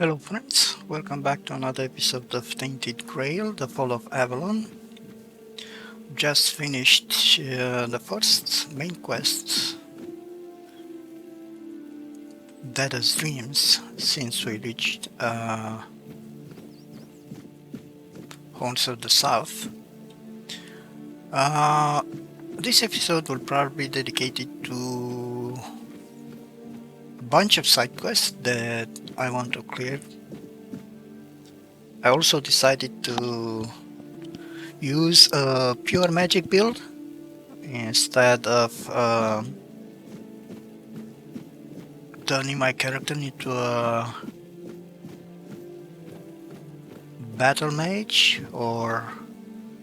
Hello friends, welcome back to another episode of Tainted Grail, the Fall of Avalon. Just finished the first main quest, Dead as Dreams, since we reached Hordes of the South. This episode will probably be dedicated to a bunch of side quests that I want to clear. I also decided to use a pure magic build instead of turning my character into a battle mage or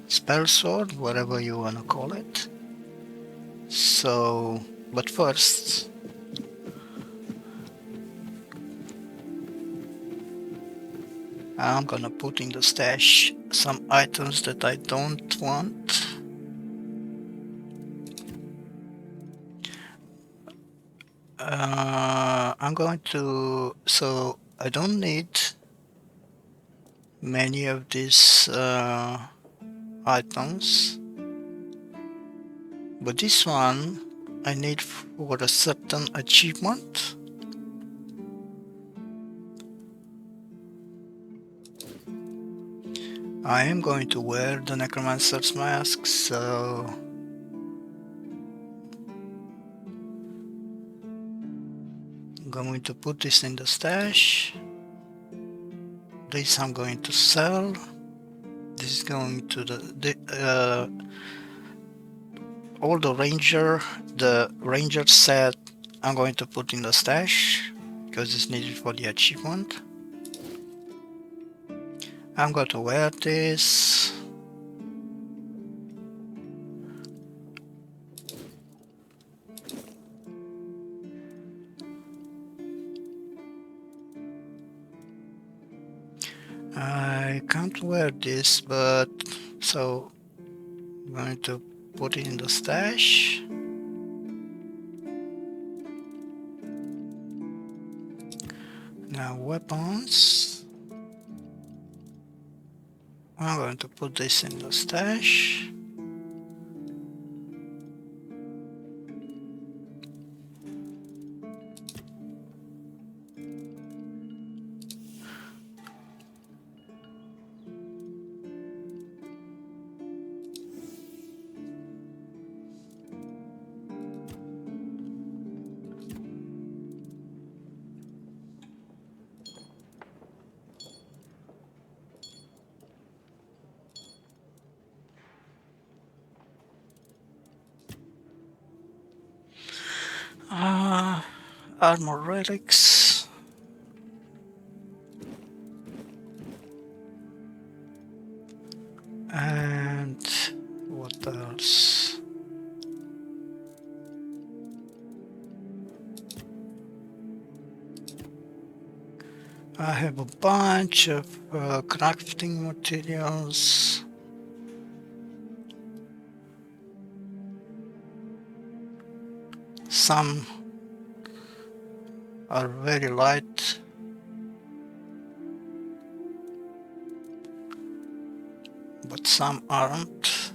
spell sword, whatever you wanna call it. So, but first, I'm gonna put in the stash some items that I don't want. I'm going to, so I don't need many of these items, but this one I need for a certain achievement. I am going to wear the necromancer's mask, so I'm going to put this in the stash. This I'm going to sell. This is going to all the ranger set I'm going to put in the stash because it's needed for the achievement. I'm going to wear this. I can't wear this, but so I'm going to put it in the stash. Now weapons. I'm going to put this in the stash. Armor relics. And what else? I have a bunch of crafting materials. Some are very light. But some aren't.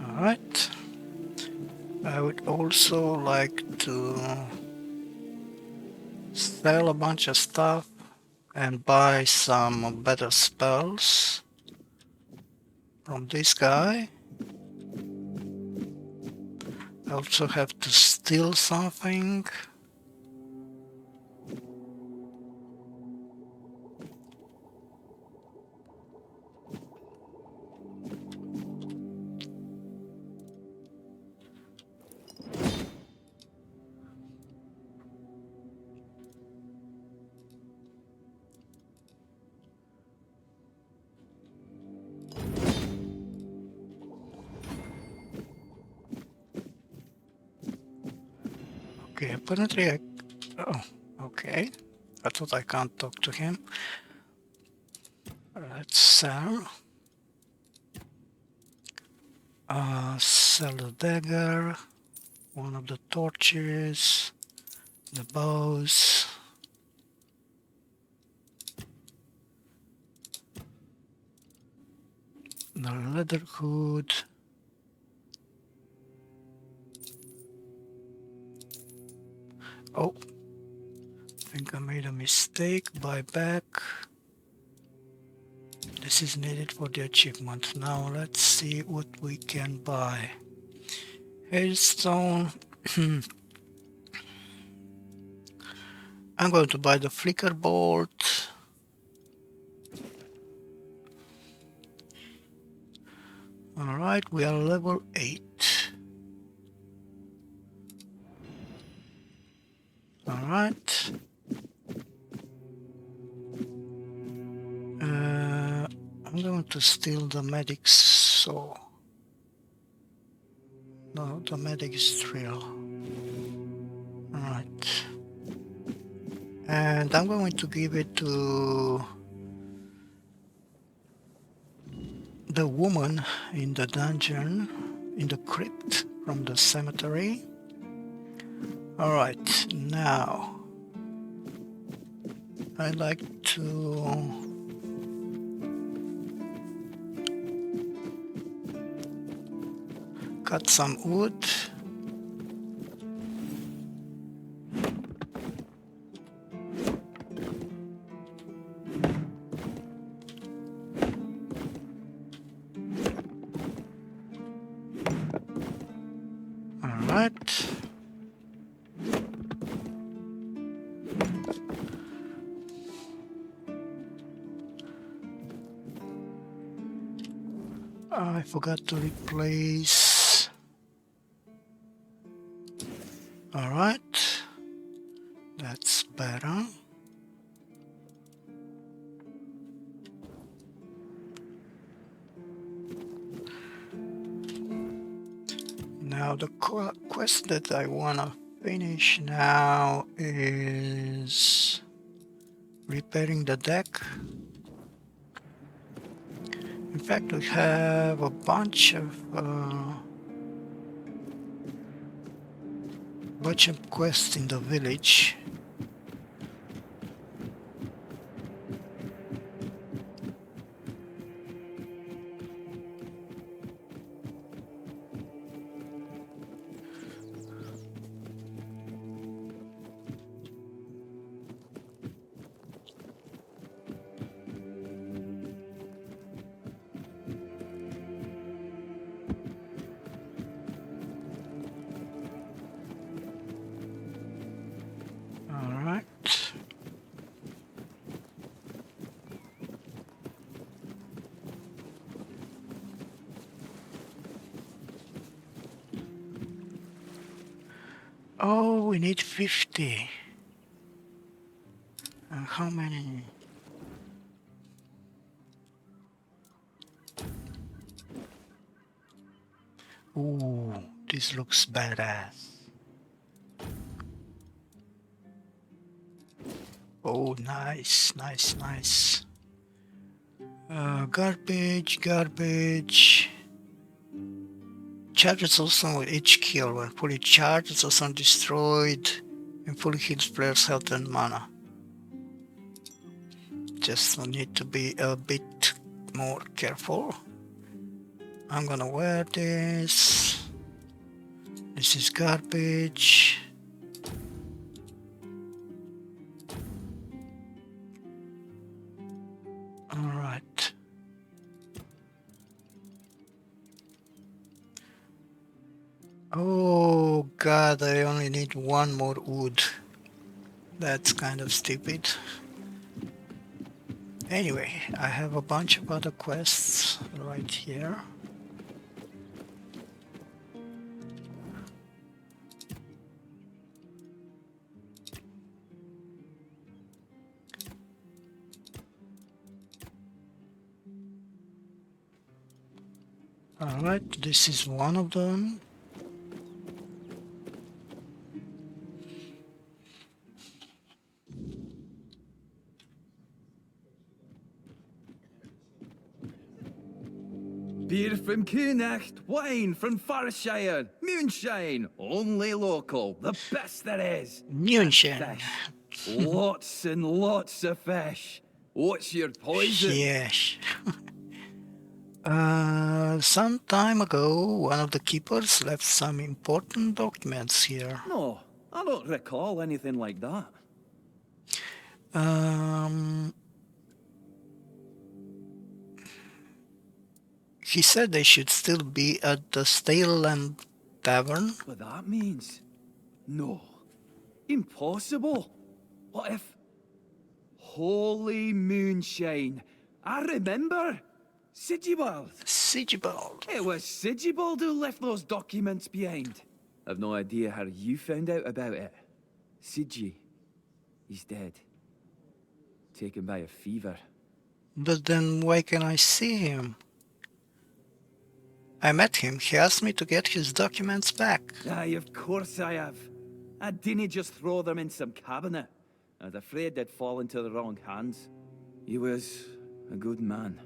Alright. I would also like to sell a bunch of stuff and buy some better spells from this guy. I also have to steal something. Okay, apparently Oh, okay. I thought I can't talk to him. Let's sell. Sell the dagger, one of the torches, the bows. The leather hood. Oh, I think I made a mistake. Buy back. This is needed for the achievement. Now let's see what we can buy. Hailstone. I'm going to buy the flicker bolt. Alright, we are level 8. Alright. I'm going to steal the medic's saw. No, the medic's drill. Alright. And I'm going to give it to the woman in the dungeon, in the crypt from the cemetery. Alright, now I like to cut some wood. Alright. I forgot to replace. Alright. That's better. Now the quest that I wanna finish now is repairing the deck. In fact, we have a bunch of quests in the village. Alright. Oh, we need 50. And how many? Ooh, this looks badass. Oh, nice, nice, nice. Garbage, garbage. Charges also with each kill. When fully charged, it's also destroyed and fully heals players' health and mana. Just need to be a bit more careful. I'm gonna wear this. This is garbage. Alright. Oh god, I only need one more wood. That's kind of stupid. Anyway, I have a bunch of other quests right here. Alright, this is one of them. Beer from Kunacht, wine from Farshire, moonshine, only local, the best there is. Moonshine. Fish, lots and lots of fish. What's your poison? Yes. Some time ago, one of the keepers left some important documents here. No, I don't recall anything like that. He said they should still be at the Staleland Tavern. What that means? No. Impossible. What if... Holy moonshine. I remember. Sigibald. Sigibald. It was Sigibald who left those documents behind. I've no idea how you found out about it. Sigi. He's dead. Taken by a fever. But then why can I see him? I met him. He asked me to get his documents back. Aye, of course I have. I didn't just throw them in some cabinet. I was afraid they'd fall into the wrong hands. He was a good man.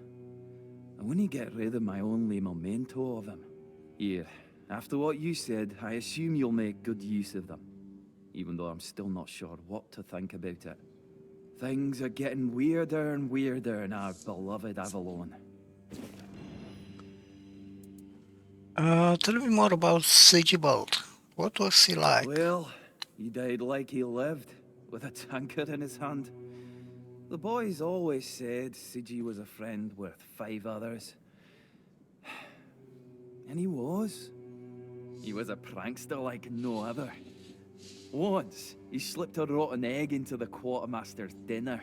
I wouldn't get rid of my only memento of him. Here, after what you said, I assume you'll make good use of them. Even though I'm still not sure what to think about it. Things are getting weirder and weirder in our beloved Avalon. Tell me more about Sigibald. What was he like? Well, he died like he lived, with a tankard in his hand. The boys always said Sigi was a friend worth 5 others. And he was. He was a prankster like no other. Once, he slipped a rotten egg into the quartermaster's dinner.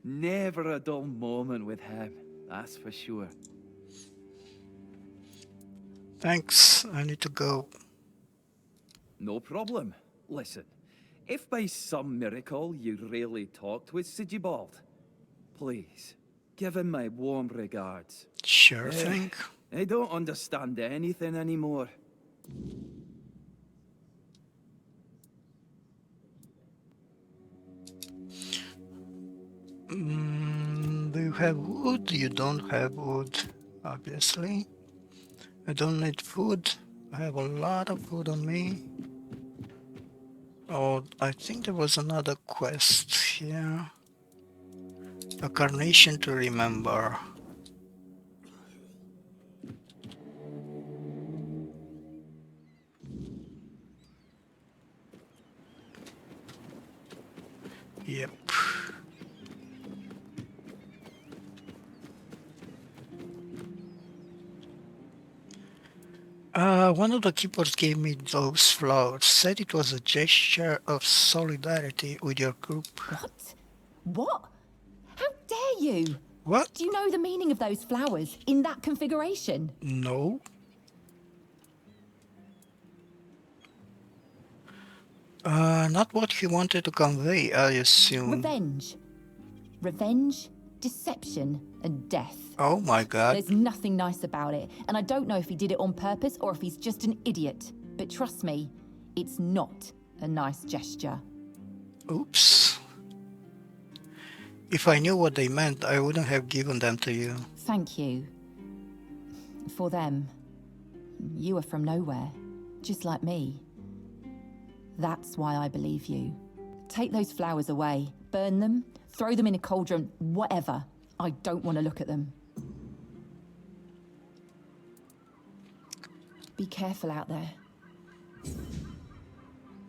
Never a dull moment with him, that's for sure. Thanks, I need to go. No problem. Listen, if by some miracle you really talked with Sigibald, please, give him my warm regards. Sure thing. I don't understand anything anymore. Do you have wood? You don't have wood, obviously. I don't need food. I have a lot of food on me. Oh, I think there was another quest here. A carnation to remember. Yep. One of the keepers gave me those flowers, said it was a gesture of solidarity with your group. What? What? How dare you? What? Do you know the meaning of those flowers in that configuration? No. Not what he wanted to convey, I assume. Revenge. Revenge, deception, and death. Oh my god. There's nothing nice about it, and I don't know if he did it on purpose or if he's just an idiot. But trust me, it's not a nice gesture. Oops. If I knew what they meant, I wouldn't have given them to you. Thank you. For them, you are from nowhere, just like me. That's why I believe you. Take those flowers away, burn them, throw them in a cauldron, whatever. I don't want to look at them. Be careful out there.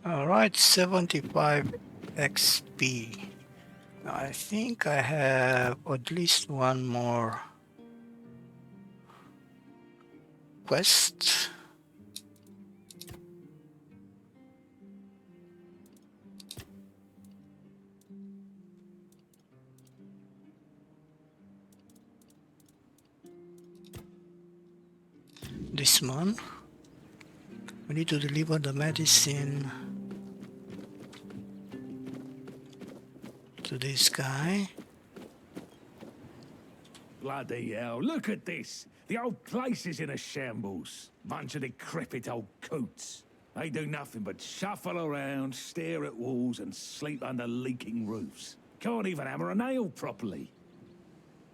Alright, 75 XP. I think I have at least one more quest. This one. We need to deliver the medicine to this guy. Bloody hell, look at this. The old place is in a shambles. Bunch of decrepit old coots. They do nothing but shuffle around, stare at walls and sleep under leaking roofs. Can't even hammer a nail properly.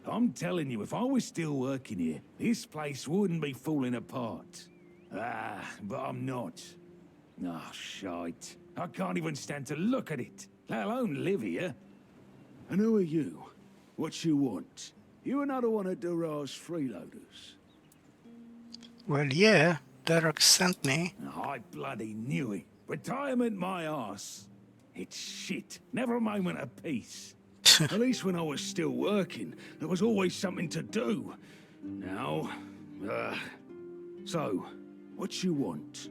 I'm telling you, if I was still working here, this place wouldn't be falling apart. Ah, but I'm not. Ah, shite. I can't even stand to look at it, let alone live here. And who are you? What you want? You another one of Durar's freeloaders? Well, yeah, Derek sent me. I bloody knew it. Retirement my arse. It's shit. Never a moment of peace. At least when I was still working, there was always something to do. Now, so, what you want?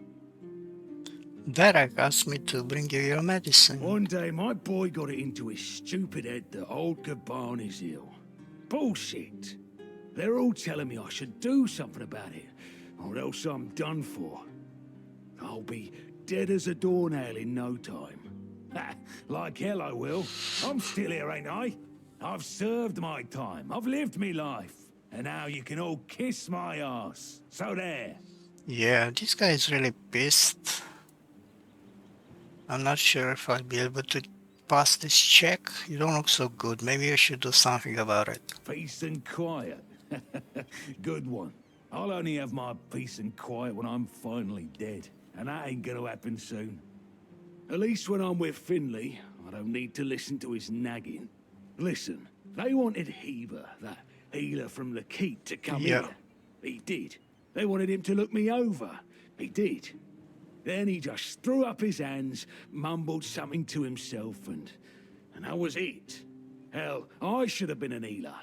Derek asked me to bring you your medicine. One day, my boy got it into his stupid head that old Gaban is ill. Bullshit. They're all telling me I should do something about it, or else I'm done for. I'll be dead as a doornail in no time. Ha, like hell I will. I'm still here, ain't I? I've served my time. I've lived me life. And now you can all kiss my ass. So there. Yeah, this guy is really pissed. I'm not sure if I'll be able to pass this check. You don't look so good. Maybe I should do something about it. Peace and quiet. Good one. I'll only have my peace and quiet when I'm finally dead. And that ain't gonna happen soon. At least when I'm with Finley, I don't need to listen to his nagging. Listen, they wanted Heber, that healer from the Keep, to come here. He did. They wanted him to look me over. He did. Then he just threw up his hands, mumbled something to himself, and that was it. Hell, I should have been an healer.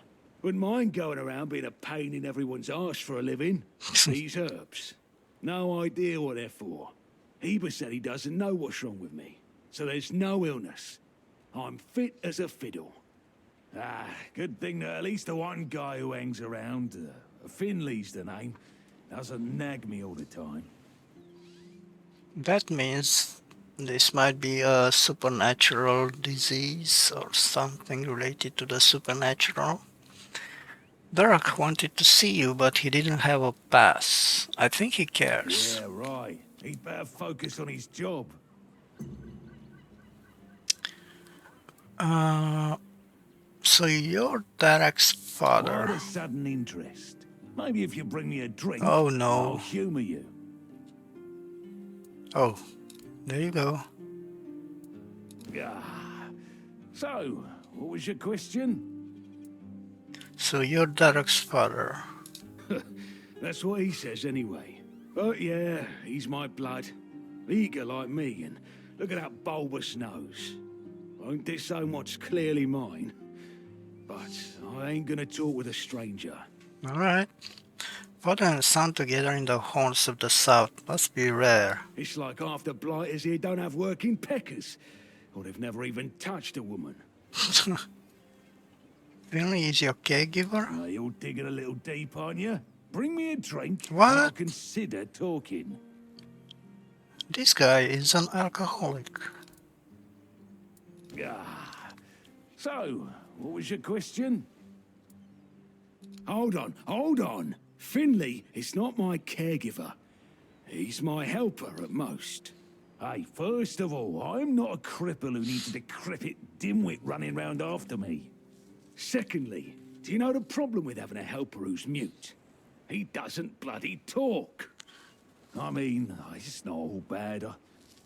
Wouldn't mind going around being a pain in everyone's arse for a living. These herbs. No idea what they're for. Heber said he doesn't know what's wrong with me, so there's no illness. I'm fit as a fiddle. Ah, good thing that at least the one guy who hangs around, Finley's the name, doesn't nag me all the time. That means this might be a supernatural disease or something related to the supernatural. Derek wanted to see you, but he didn't have a pass. I think he cares. Yeah, right. He'd better focus on his job. So you're Derek's What father. a sudden interest. Maybe if you bring me a drink, Oh no. I'll humor you. Oh, there you go. Ah. So, what was your question? So you're Derek's father. That's what he says anyway. But yeah, he's my blood. Eager like me, and look at that bulbous nose. Won't disown what's clearly mine. But I ain't gonna talk with a stranger. Alright. Father and son together in the hordes of the south must be rare. It's like half the blighters here don't have working peckers. Or they've never even touched a woman. Finley is your caregiver? You're digging a little deep, aren't you? Bring me a drink, What? and I'll consider talking. This guy is an alcoholic. Ah. So, what was your question? Hold on. Finley is not my caregiver. He's my helper at most. Hey, first of all, I'm not a cripple who needs a decrepit dimwit running round after me. Secondly, do you know the problem with having a helper who's mute? He doesn't bloody talk. I mean, it's not all bad.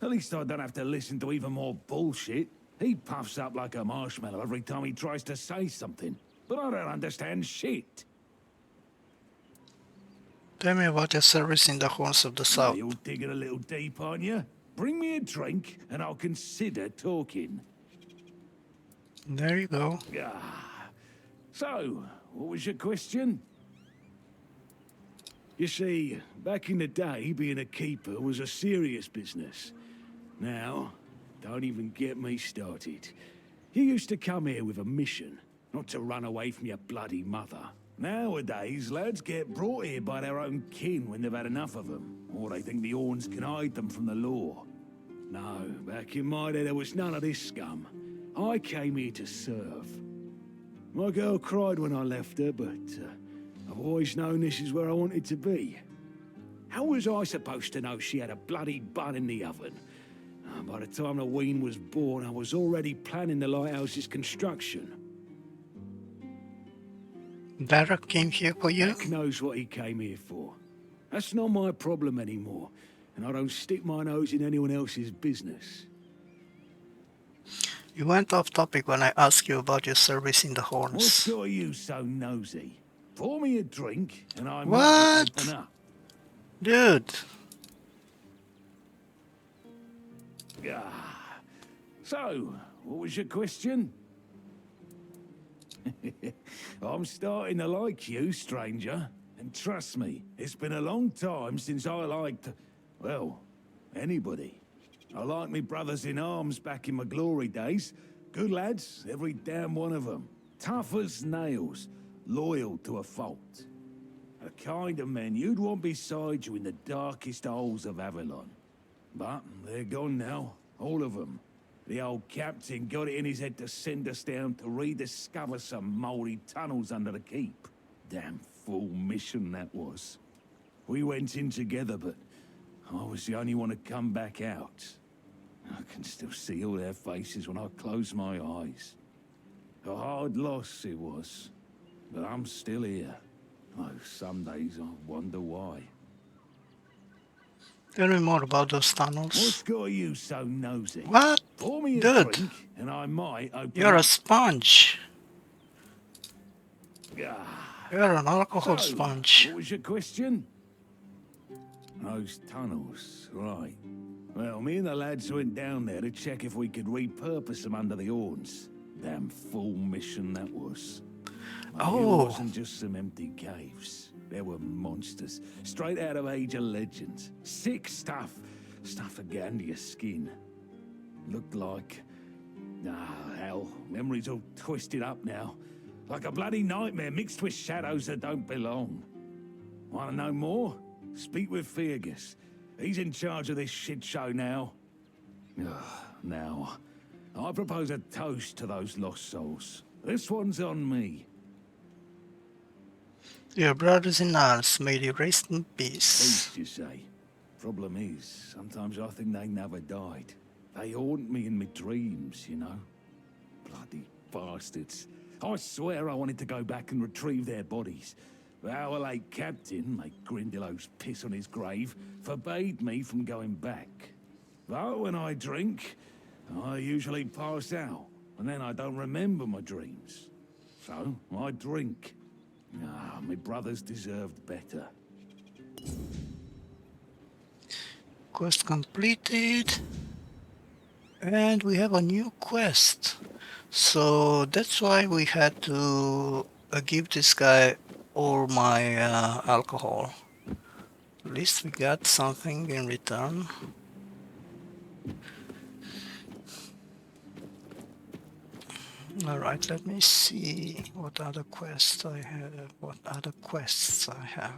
At least I don't have to listen to even more bullshit. He puffs up like a marshmallow every time he tries to say something. But I don't understand shit. Tell me about your service in the hordes of the south. You're digging a little deep, aren't you? Bring me a drink, and I'll consider talking. There you go. Ah. So, what was your question? You see, back in the day, being a keeper was a serious business. Now, don't even get me started. You used to come here with a mission, not to run away from your bloody mother. Nowadays, lads get brought here by their own kin when they've had enough of them, or they think the Orns can hide them from the law. No, back in my day, there was none of this scum. I came here to serve. My girl cried when I left her, but I've always known this is where I wanted to be. How was I supposed to know she had a bloody bun in the oven? By the time the wean was born, I was already planning the lighthouse's construction. Barak came here for you? Jack knows what he came here for. That's not my problem anymore, and I don't stick my nose in anyone else's business. You went off topic when I asked you about your service in the What's hordes. got you so nosy? Pour me a drink, and I might What? open up. Dude, Ah. So, what was your question? I'm starting to like you, stranger. And trust me, it's been a long time since I liked, well, anybody. I liked me brothers in arms back in my glory days. Good lads, every damn one of them. Tough as nails, loyal to a fault. A kind of men you'd want beside you in the darkest holes of Avalon. But they're gone now, all of them. The old captain got it in his head to send us down to rediscover some mouldy tunnels under the keep. Damn fool mission that was. We went in together, but I was the only one to come back out. I can still see all their faces when I close my eyes. A hard loss it was, but I'm still here. Oh, some days I wonder why. tell me more about those What's tunnels. got you so nosy? What? Pour me a Dude, drink, and I might open you're a up. sponge. Ah. You're an alcohol So, sponge. what was your question? Those tunnels, right. Well, me and the lads went down there to check if we could repurpose them under the horns. Damn fool mission that was. It Oh, wasn't just some empty caves. There were monsters, straight out of Age of Legends. Sick stuff. Stuff to get under your skin. Looked like... Ah, hell. Memories all twisted up now. Like a bloody nightmare mixed with shadows that don't belong. Want to know more? Speak with Fergus. He's in charge of this shit show now. Now, I propose a toast to those lost souls. This one's on me. your brothers in arms, may they rest in peace. Peace, you say. Problem is, sometimes I think they never died. They haunt me in my dreams, you know. Bloody bastards. I swear I wanted to go back and retrieve their bodies. But our late captain, make Grindelows piss on his grave, forbade me from going back. But when I drink, I usually pass out, and then I don't remember my dreams. So, I drink. Ah, my brothers deserved better. Quest completed. And we have a new quest. So that's why we had to give this guy all my alcohol. At least we got something in return. Alright, let me see what other quests I have.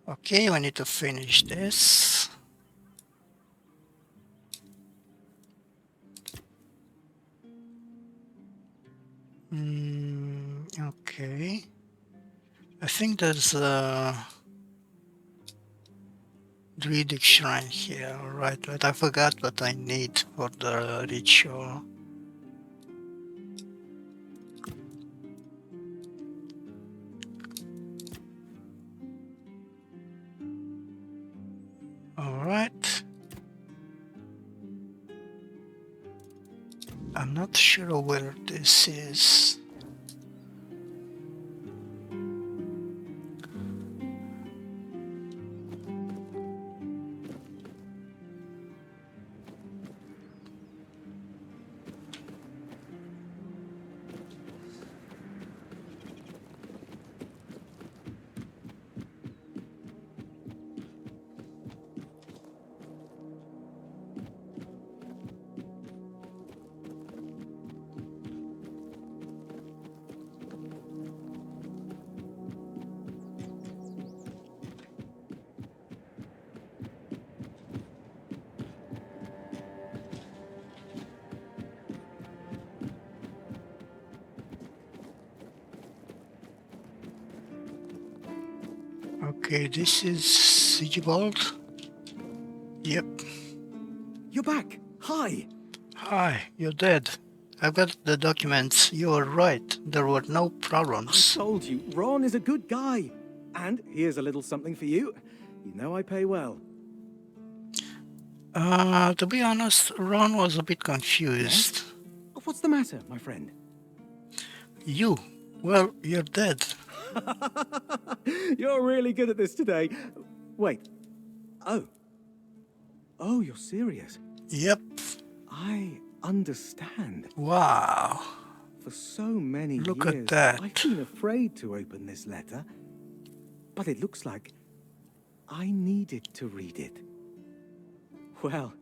Okay, I need to finish this. Okay. I think there's a druidic shrine here. Right, I forgot what I need for the ritual. Alright. I'm not sure where this is. Okay, this is Sigibald. Yep. You're back. Hi. Hi, you're dead. I've got the documents. You were right. There were no I problems. told you, Ron is a good guy. And here's a little something for you. You know I pay well. To be honest, Ron was a bit confused. What's the matter, my friend? You? Well, you're dead. You're really good at this today. Wait. Oh, you're serious? Yep. I understand. Wow. For so many Look at years, that. I've been afraid to open this letter. But it looks like I needed to read it. Well,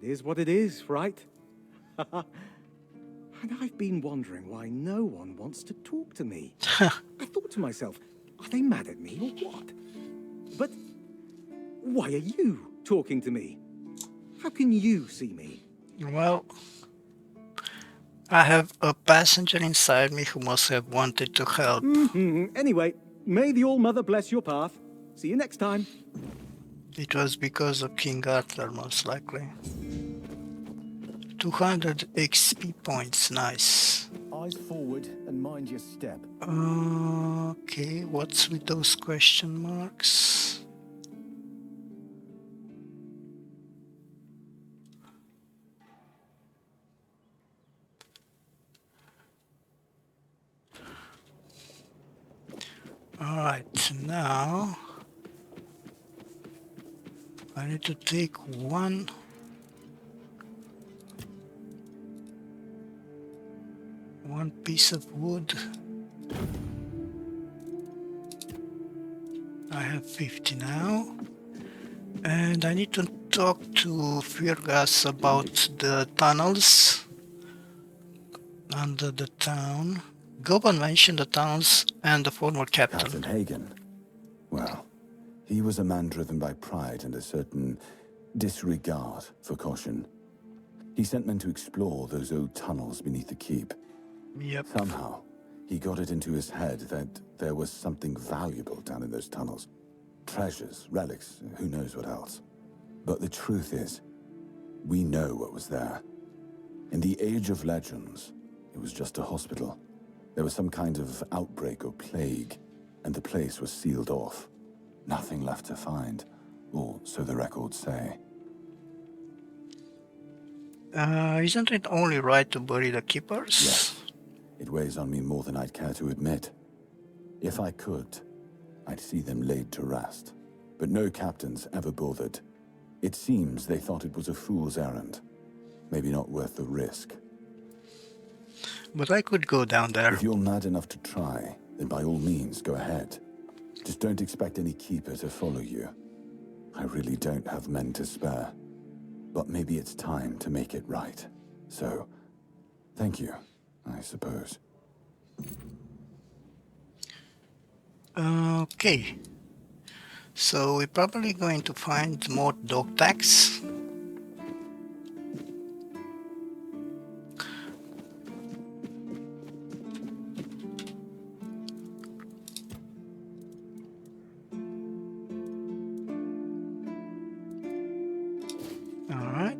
it is what it is, right? And I've been wondering why no one wants to talk to me. I thought to myself, are they mad at me or what? But why are you talking to me? How can you see me? Well, I have a passenger inside me who must have wanted to help. Anyway, may the All-Mother bless your path. See you next time. It was because of King Arthur, most likely. 200 XP points, nice. Eyes forward and mind your step. Okay, what's with those question marks? Alright, now I need to take one piece of wood. I have 50 now. And I need to talk to Firgas about the tunnels under the town. Goban mentioned the tunnels and the former captain. Captain Hagen. Well, he was a man driven by pride and a certain disregard for caution. He sent men to explore those old tunnels beneath the keep. Yep. Somehow, he got it into his head that there was something valuable down in those tunnels. Treasures, relics, who knows what else. But the truth is, we know what was there. In the age of legends, it was just a hospital. There was some kind of outbreak or plague, and the place was sealed off. Nothing left to find, or so the records say. Isn't it only right to bury the keepers? Yes. It weighs on me more than I'd care to admit. If I could, I'd see them laid to rest. But no captains ever bothered. It seems they thought it was a fool's errand. Maybe not worth the risk. But I could go down there. If you're mad enough to try, then by all means, go ahead. Just don't expect any keeper to follow you. I really don't have men to spare. But maybe it's time to make it right. So, thank you, I suppose. Okay. So we're probably going to find more dog tags. Alright.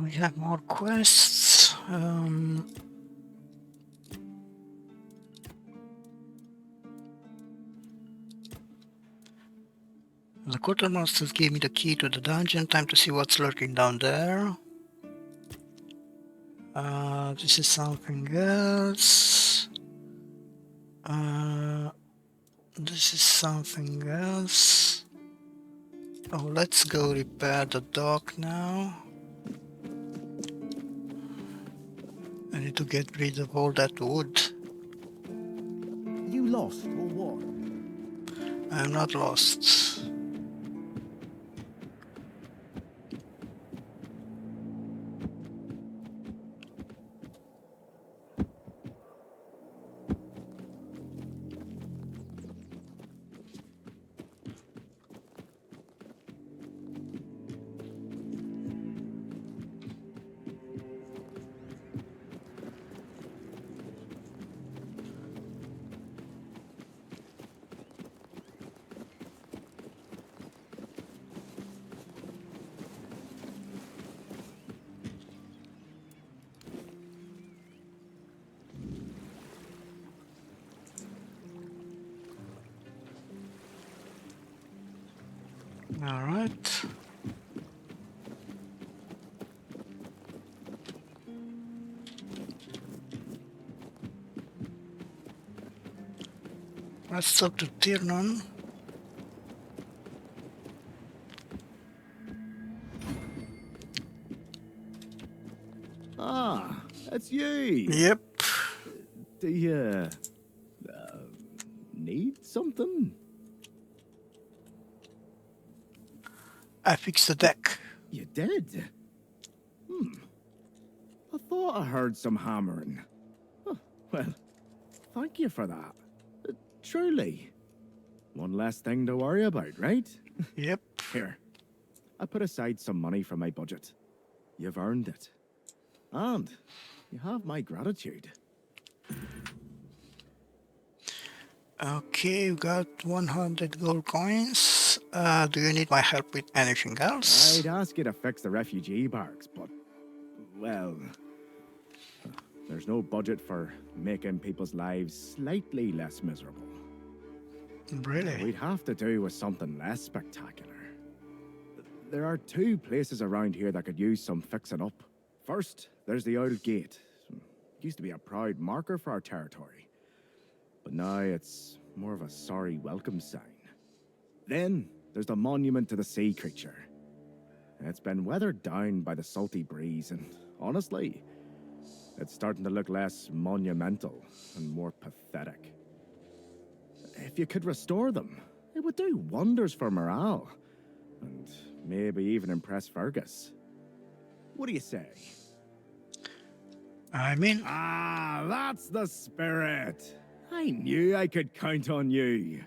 We have more quests. The quartermasters gave me the key to the dungeon. Time to see what's lurking down there. This is something else. This is something else. Oh, let's go repair the dock now. I need to get rid of all that wood. You lost, or what? I'm not lost. All right. Let's talk to Tiernan. Ah, it's you. Yep. Do you need something? I fixed the deck. You did? I thought I heard some hammering. Oh, well, thank you for that. Truly. One less thing to worry about, right? Yep. Here, I put aside some money from my budget. You've earned it. And you have my gratitude. Okay, you got 100 gold coins. Do you need my help with anything else? I'd ask you to fix the refugee barracks, but, well, there's no budget for making people's lives slightly less miserable. Really? We'd have to do with something less spectacular. There are two places around here that could use some fixing up. First, there's the old gate. It used to be a proud marker for our territory. But now it's more of a sorry welcome sign. Then, there's the monument to the sea creature. It's been weathered down by the salty breeze, and honestly, it's starting to look less monumental and more pathetic. If you could restore them, it would do wonders for morale. And maybe even impress Fergus. What do you say? I mean, Ah, that's the spirit. I knew I could count on you.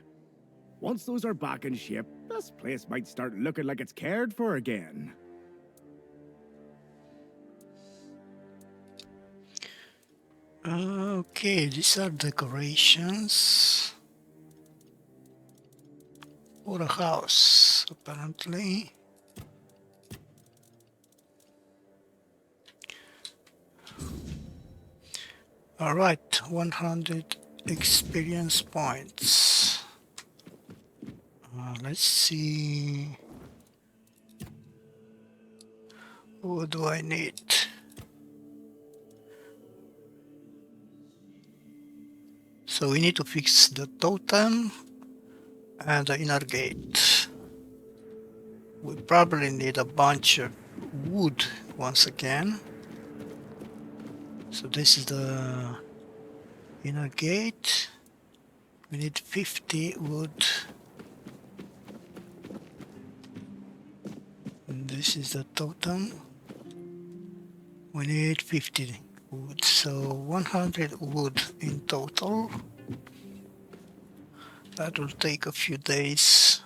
Once those are back in shape, this place might start looking like it's cared for again. okay, these are decorations. For a house, apparently. Alright, 100 experience points. Let's see. What do I need? So we need to fix the totem and the inner gate. We probably need a bunch of wood once again. So this is the inner gate. We need 50 wood. And this is the totem. We need 50 wood, so 100 wood in total. That will take a few days.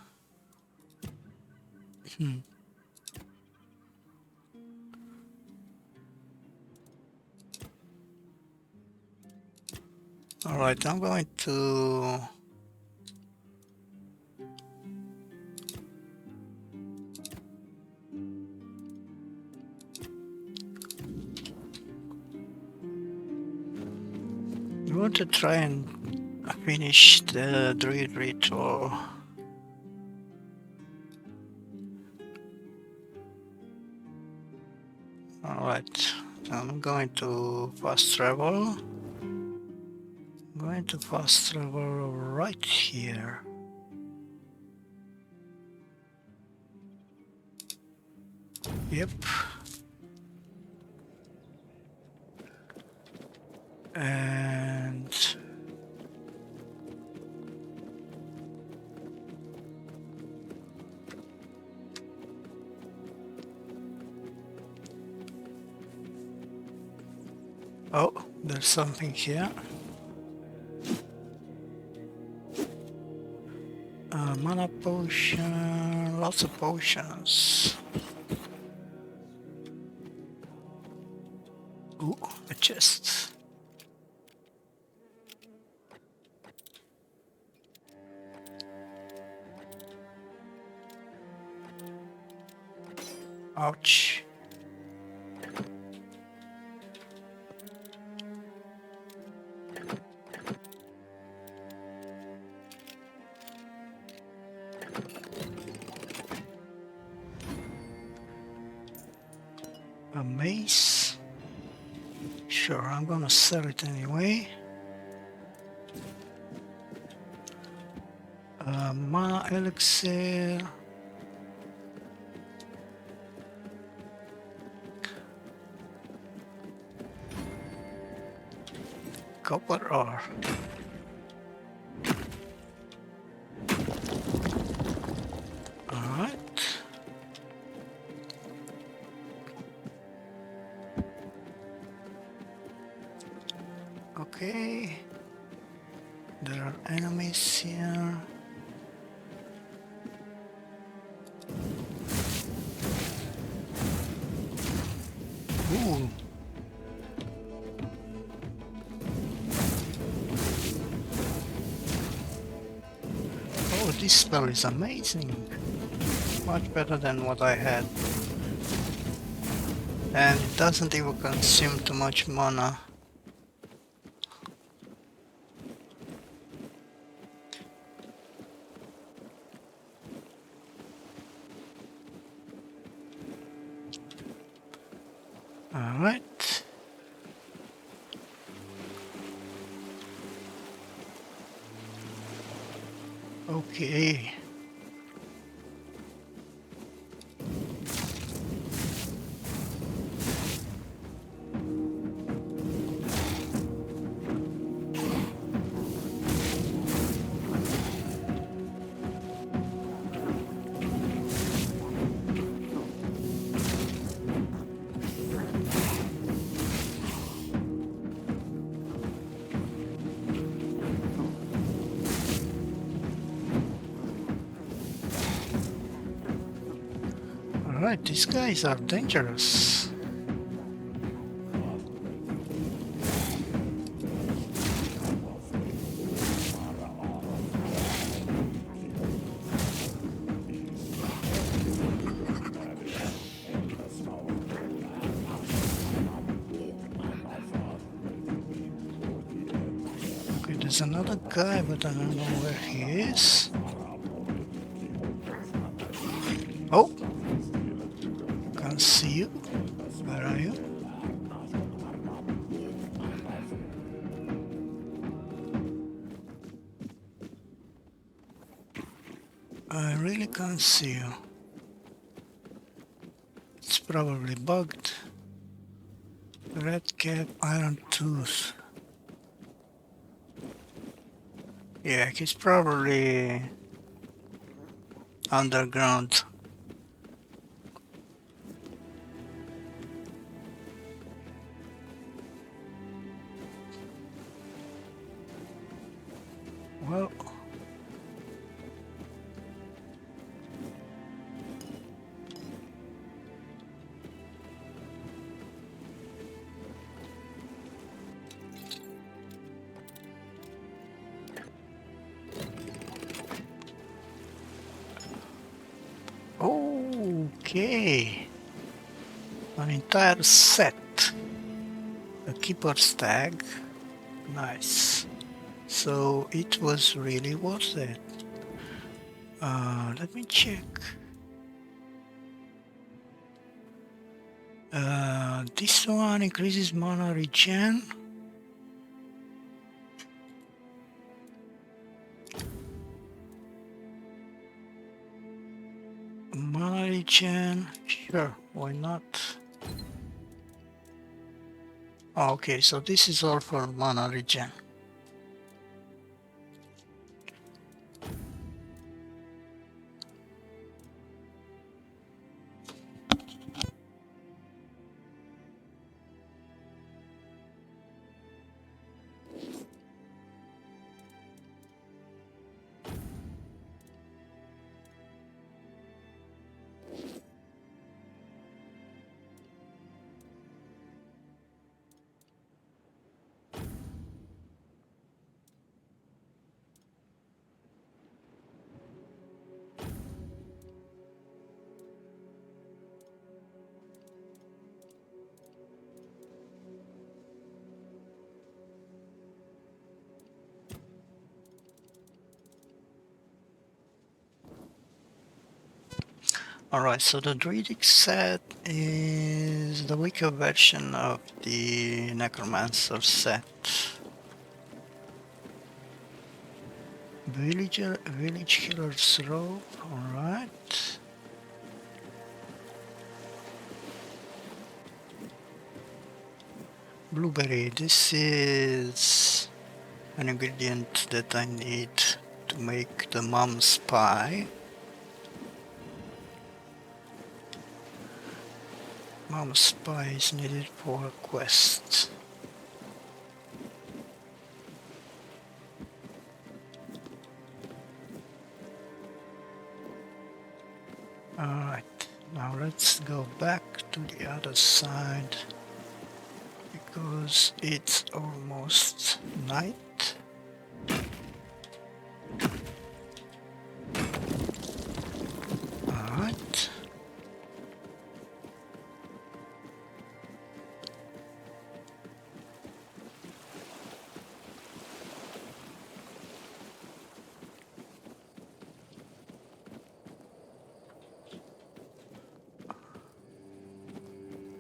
Alright, I'm going to try and finish the druid ritual. Alright, I'm going to fast travel. I'm going to fast travel right here. Yep. And oh, there's something here. Mana potion, lots of potions. Ooh, a chest. Ouch. A mace. Sure, I'm gonna sell it anyway. Mana elixir. Copper ore. Alright. Okay. There are enemies here. Ooh. Oh, this spell is amazing. Much better than what I had. And it doesn't even consume too much mana. Alright. Okay. Alright, these guys are dangerous. Okay, there's another guy, but I don't know where he is. Oh! Can't see you. Where are you? I really can't see you. It's probably bugged. Red cap, iron tooth. Yeah, he's probably underground. Well, okay. An entire set. A keeper's tag. Nice. So it was really worth it. Let me check. This one increases mana regen. Mana regen, sure, why not? Oh, okay, so this is all for mana regen. Alright, so the druidic set is the weaker version of the necromancer set. Village killer's robe, alright. Blueberry, this is an ingredient that I need to make the mom's pie. Mom's pie is needed for a quest. Alright, now let's go back to the other side because it's almost night. Alright.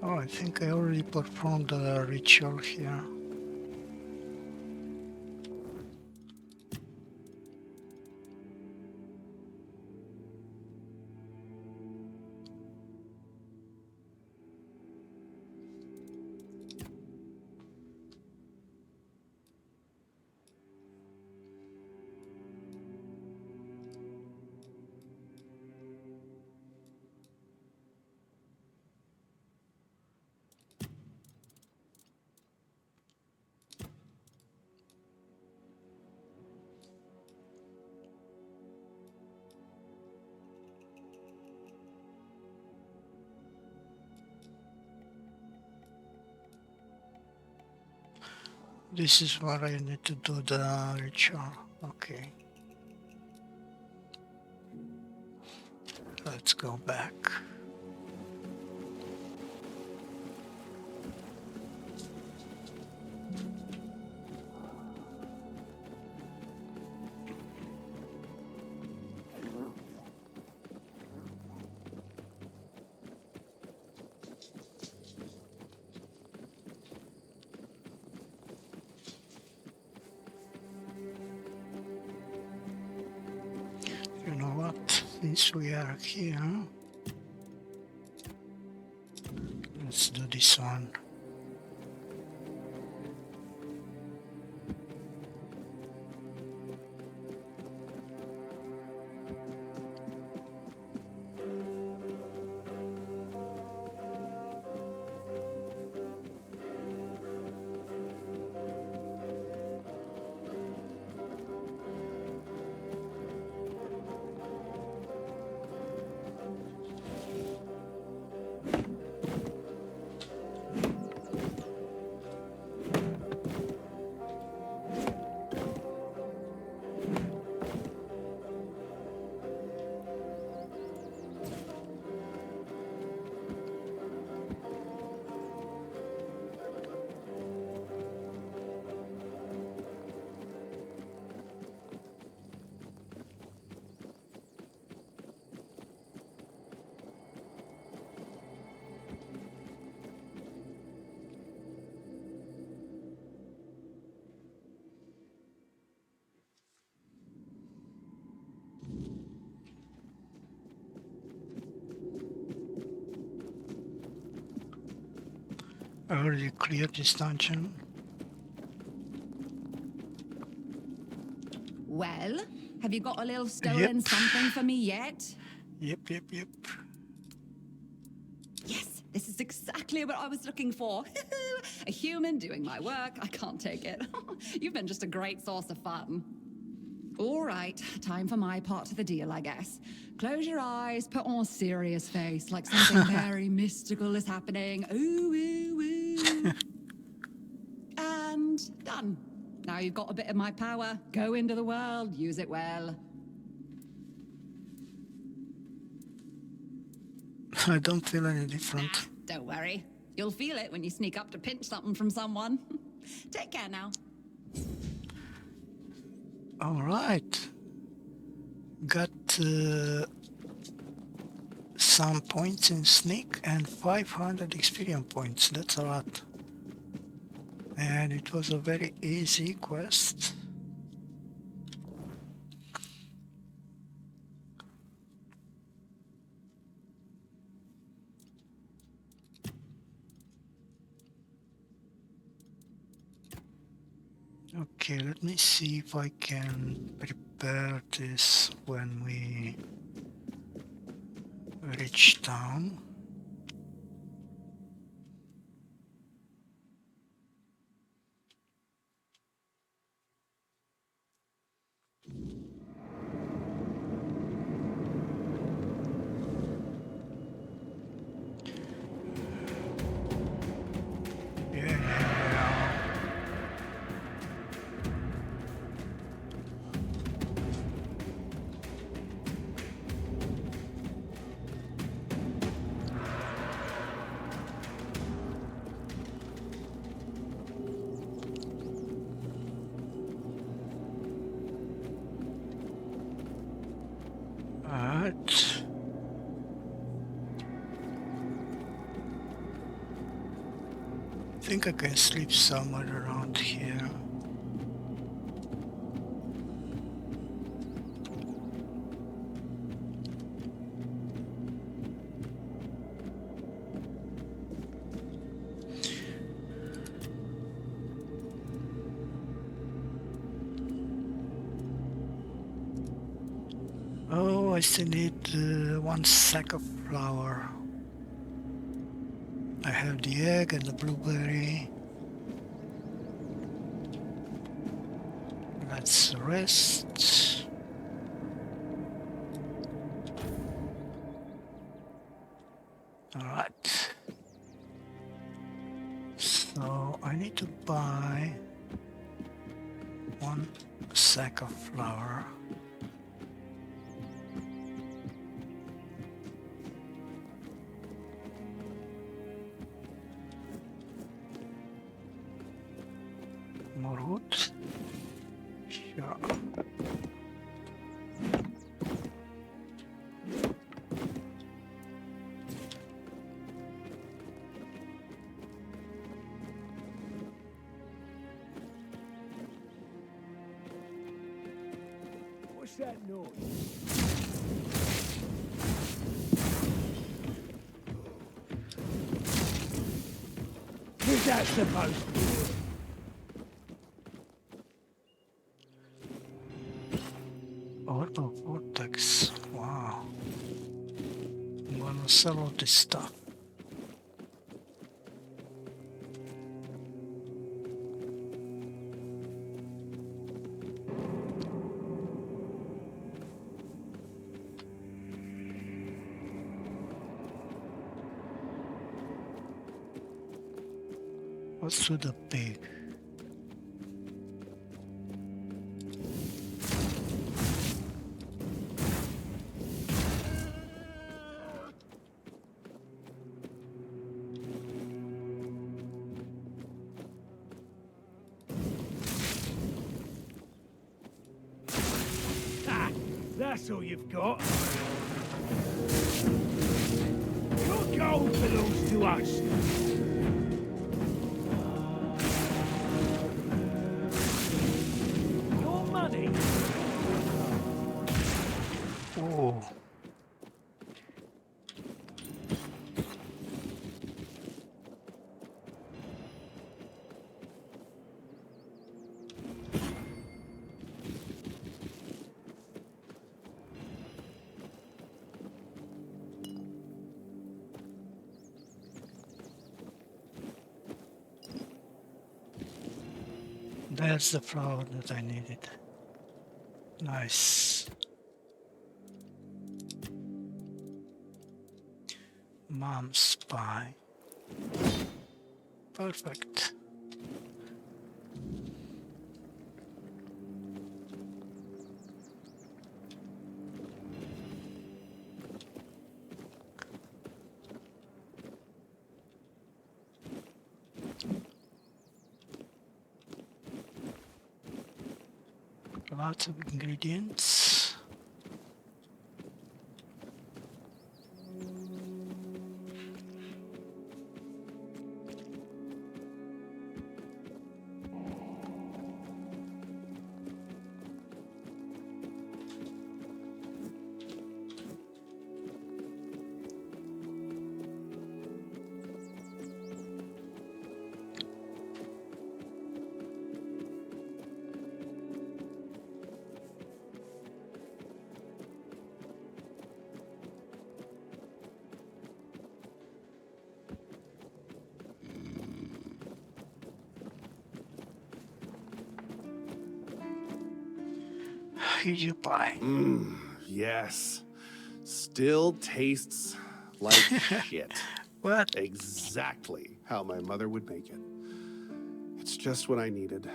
Oh, I think I already performed the ritual here. This is where I need to do the ritual. Okay. Let's go back. You know what? Since we are here, let's do this one. I already cleared this dungeon. Well, have you got a little stolen something for me yet? Yep. Yes, this is exactly what I was looking for. A human doing my work. I can't take it. You've been just a great source of fun. All right, time for my part of the deal, I guess. Close your eyes, put on a serious face, like something very mystical is happening. Ooh, ooh, ooh. And done. Now you've got a bit of my power. Go into the world, use it well. I don't feel any different. Don't worry. You'll feel it when you sneak up to pinch something from someone. Take care now. All right. Got some points in sneak and 500 experience points. That's a lot. And it was a very easy quest. Okay, let me see if I can prepare this when we reach town. Alright. I think I can sleep somewhere around here. Oh, I still need 1 sack of flour. I have the egg and the blueberry. Let's rest. Alright. So I need to buy 1 sack of flour. More wood? Sure. What's that noise? Who's that supposed to be? Orbital vortex. Wow. I'm gonna sell all this stuff. What's with the pig? Ah, that's all you've got. Your gold belongs to us. Your money. Oh. That's the flower that I needed. Nice. Mom's pie. Perfect. Lots of ingredients. PewDiePie. Yes. Still tastes like shit. What? Exactly how my mother would make it. It's just what I needed.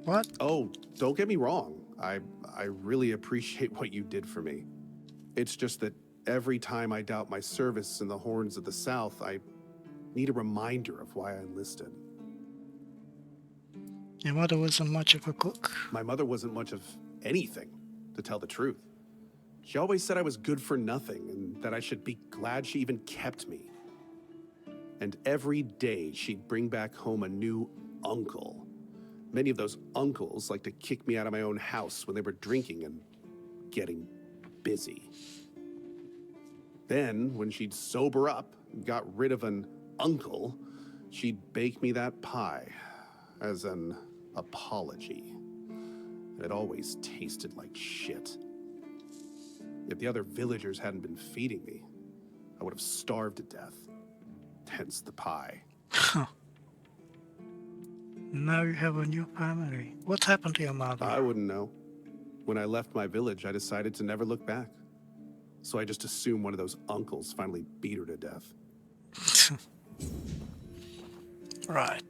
What? Oh, don't get me wrong. I really appreciate what you did for me. It's just that every time I doubt my service in the Hordes of the South, I need a reminder of why I enlisted. Your mother wasn't much of a cook. My mother wasn't much of anything, to tell the truth. She always said I was good for nothing and that I should be glad she even kept me. And every day she'd bring back home a new uncle. Many of those uncles like to kick me out of my own house when they were drinking and getting busy. Then, when she'd sober up and got rid of an uncle, she'd bake me that pie as an apology. It always tasted like shit. If the other villagers hadn't been feeding me, I would have starved to death. Hence the pie. Now you have a new family. What happened to your mother? I wouldn't know. When I left my village, I decided to never look back. So I just assumed one of those uncles finally beat her to death. Right.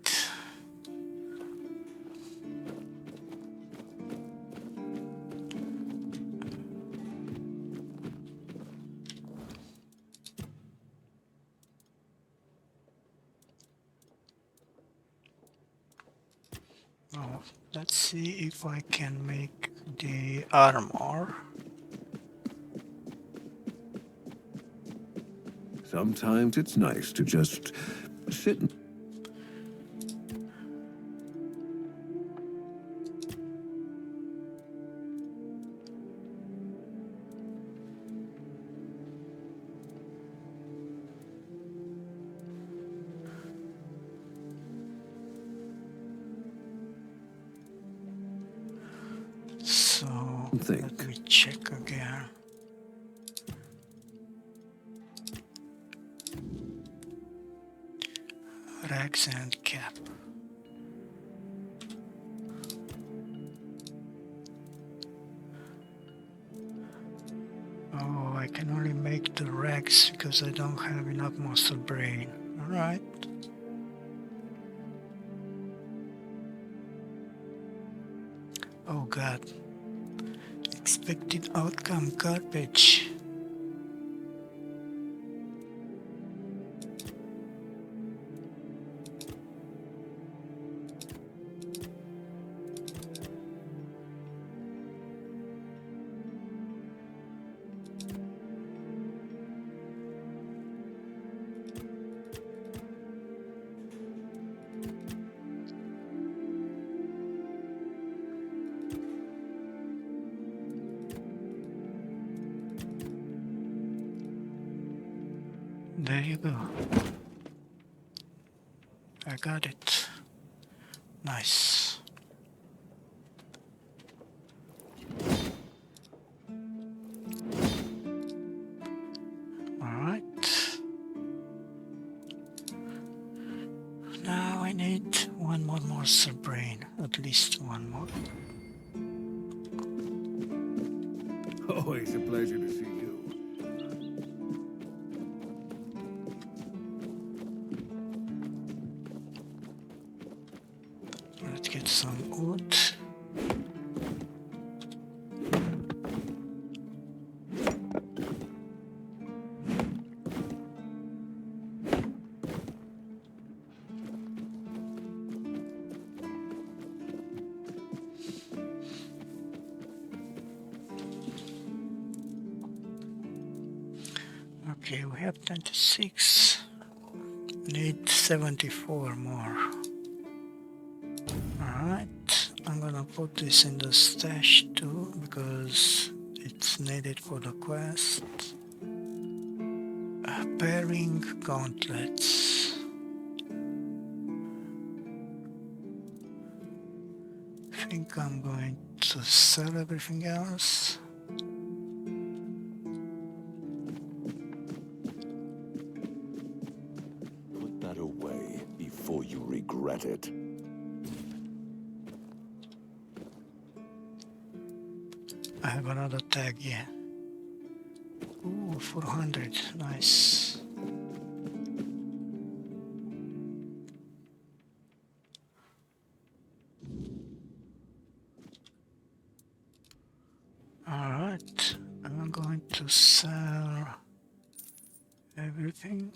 Oh, let's see if I can make the armor. Sometimes it's nice to just sit and... So Think. let me check again. Rags and cap. Oh, I can only make the rags because I don't have enough muscle brain. Alright. Oh god. Expected outcome garbage. There you go. I got it. Nice. Alright. Now I need one more muscle brain. At least one more. Always a pleasure to see you. Let's get some wood. Okay, we have 26. Need 74 more. Alright, I'm gonna put this in the stash too because it's needed for the quest. Pairing gauntlets. I think I'm going to sell everything else. Put that away before you regret it. I have another tag, yeah. Ooh, 400, nice. Alright, I'm going to sell everything.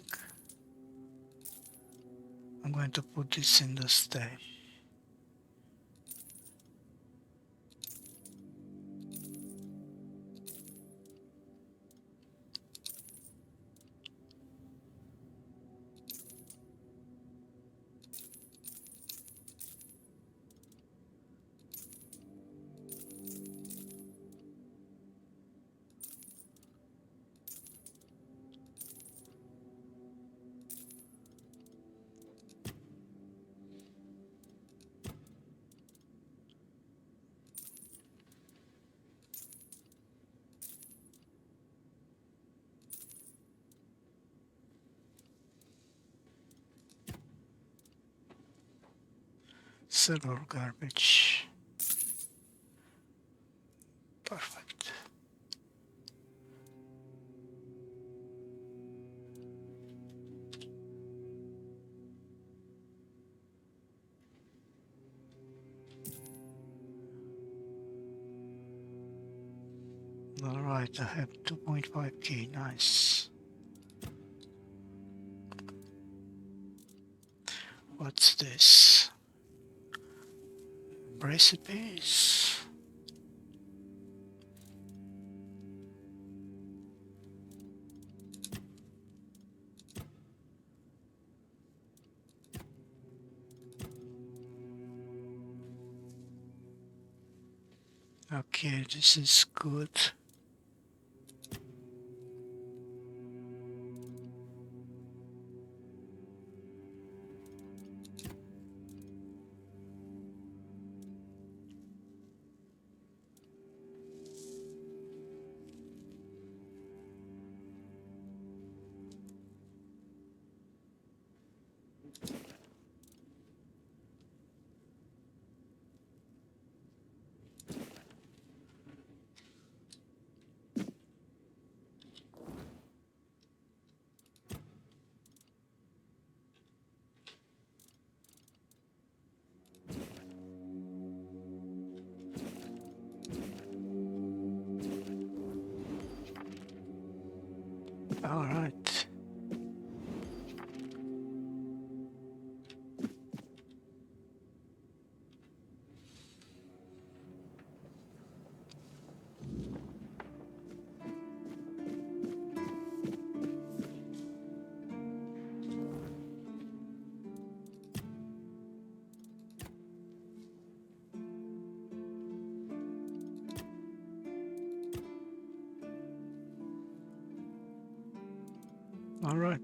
I'm going to put this in the stash. Silver garbage. Perfect. Alright, I have 2.5k, nice. What's this? Recipes. Okay, this is good. All right. All right.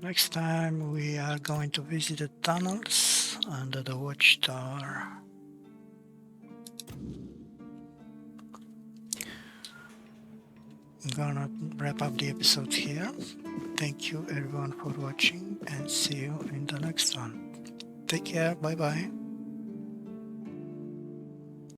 Next time we are going to visit the tunnels under the watchtower. I'm gonna wrap up the episode here. Thank you everyone for watching and see you in the next one. Take care, bye bye.